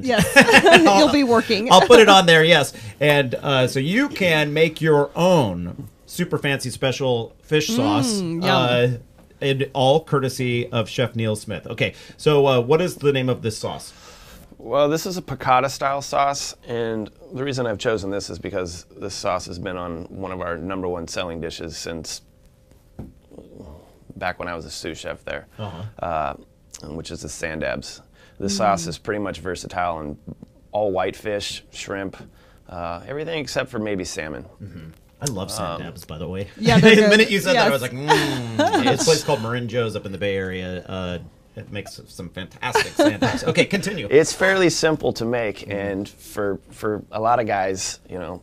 Yes, you'll be working. I'll put it on there, yes. And so you can make your own super fancy special fish sauce. And all courtesy of Chef Neil Smith. Okay, so what is the name of this sauce? Well, this is a piccata style sauce, and the reason I've chosen this is because this sauce has been on one of our #1 selling dishes since back when I was a sous chef there, which is the sandabs. This sauce is pretty much versatile in all white fish, shrimp, everything except for maybe salmon. I love sandabs, by the way. Yeah, the good. minute you said that, I was like, It's a place called Marin Joe's up in the Bay Area. It makes some fantastic sandabs. Okay, continue. It's fairly simple to make, and for a lot of guys, you know,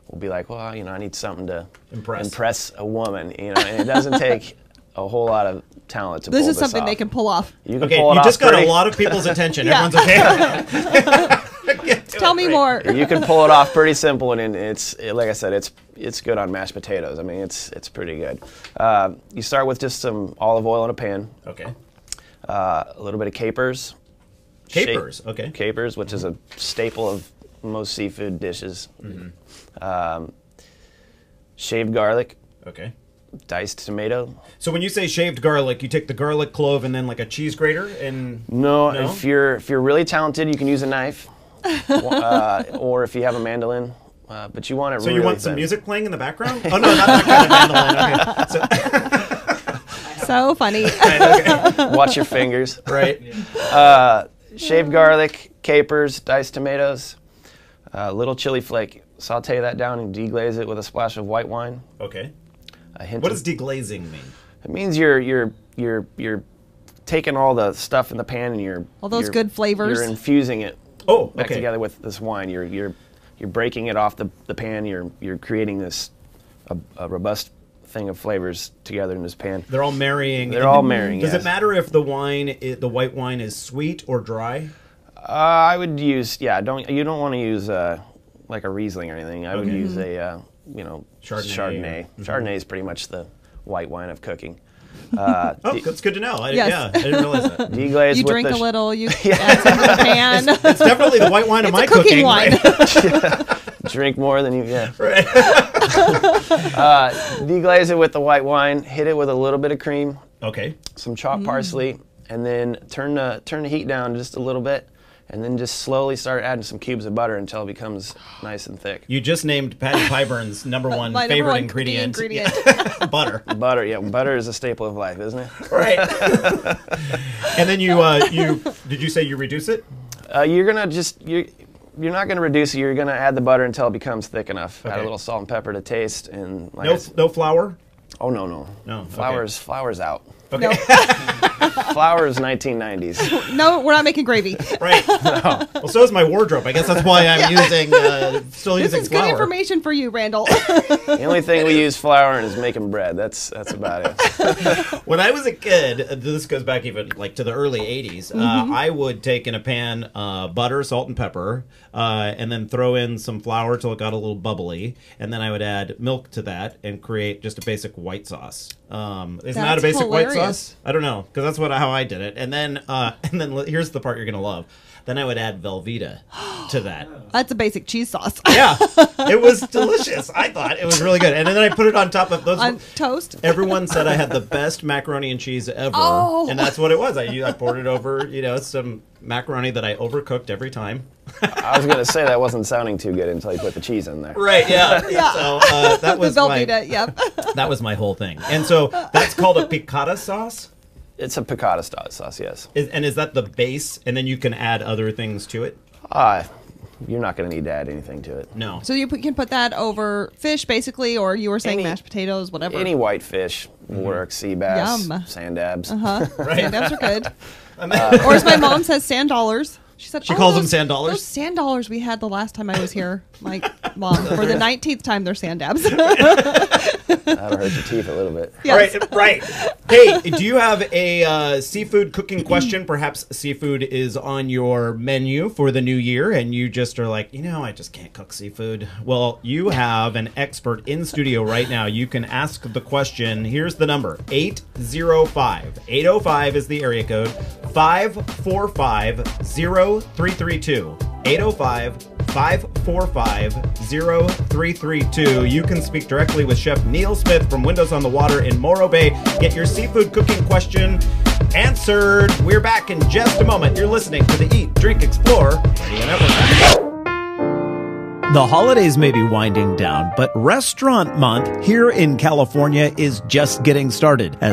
will be like, well, you know, I need something to impress a woman, you know, and it doesn't take a whole lot of talent to pull this off. This is something they can pull off. You can pull it off. You just got a lot of people's attention. Everyone's okay. Tell me more. You can pull it off pretty simple, and it's like I said, it's good on mashed potatoes. I mean, it's pretty good. You start with just some olive oil in a pan. Okay. A little bit of capers. Capers, okay. Capers, which is a staple of most seafood dishes. Shaved garlic. Okay. Diced tomato. So when you say shaved garlic, you take the garlic clove and then like a cheese grater and no? If you're really talented, you can use a knife, or if you have a mandolin. But you want it. So really you want thin. some music playing in the background? Oh no, not that kind of mandolin. Okay. So funny. Right, okay. Watch your fingers. Right. Shaved garlic, capers, diced tomatoes, little chili flake. Saute that down and deglaze it with a splash of white wine. Okay. What does deglazing mean? It means you're taking all the stuff in the pan and you're all those good flavors. You're infusing it. Back together with this wine. You're breaking it off the pan. You're creating this a robust thing of flavors together in this pan. They're all marrying. They're all marrying. Does it matter if the white wine is sweet or dry? I would use you don't want to use like a Riesling or anything. I would use a Chardonnay. Chardonnay is pretty much the white wine of cooking. That's good to know. I didn't realize that. Deglaze you with drink a little, you add some to the pan. It's definitely the white wine of my cooking wine. Drink more than you, Right. Deglaze it with the white wine, hit it with a little bit of cream. Okay. Some chopped parsley, and then turn the heat down just a little bit. And then just slowly start adding some cubes of butter until it becomes nice and thick. You just named Patty Pyburn's #1 favorite ingredient. Butter. Butter, yeah. Butter is a staple of life, isn't it? Right. And then did you say you reduce it? You're not gonna reduce it. You're gonna add the butter until it becomes thick enough. Okay. Add a little salt and pepper to taste, and no flour. Oh no. No. Flour's out. Okay. No. Flour is 1990s. No, we're not making gravy. Right. No. Well, so is my wardrobe. I guess that's why I'm still using flour. This is good information for you, Randall. The only thing we use flour in is making bread. That's about it. When I was a kid, this goes back even like to the early 80s, I would take in a pan butter, salt, and pepper, and then throw in some flour till it got a little bubbly, and then I would add milk to that and create just a basic white sauce. Isn't that a basic white sauce? I don't know, because that's how I did it. And then here's the part you're gonna love. Then I would add Velveeta to that. That's a basic cheese sauce. Yeah, it was delicious. I thought it was really good. And then I put it on top of those on toast. Everyone said I had the best macaroni and cheese ever, and that's what it was. I poured it over, some macaroni that I overcooked every time. I was gonna say that wasn't sounding too good until you put the cheese in there. Right? Yeah. So that was Velveeta. Yep. That was my whole thing. And so that's called a piccata sauce. It's a piccata style sauce, yes. And is that the base, and then you can add other things to it? You're not going to need to add anything to it. No. So you can put that over fish, basically, or you were saying mashed potatoes, whatever. Any white fish will work. Sea bass, sandabs. Right. Sandabs are good. Or as my mom says, sand dollars. She calls them sand dollars? Those sand dollars we had the last time I was here. My mom, for the 19th time, they're sandabs. That'll hurt your teeth a little bit. Yes. Right. Hey, do you have a seafood cooking question? Perhaps seafood is on your menu for the new year, and you just are like, I just can't cook seafood. Well, you have an expert in studio right now. You can ask the question. Here's the number, 805. 805 is the area code, 545-0000. 0332. 805-545-0332. You can speak directly with Chef Neil Smith from Windows on the Water in Morro Bay. Get your seafood cooking question answered. We're back in just a moment. You're listening to the Eat, Drink, Explore Radio Network. The holidays may be winding down, but Restaurant Month here in California is just getting started. As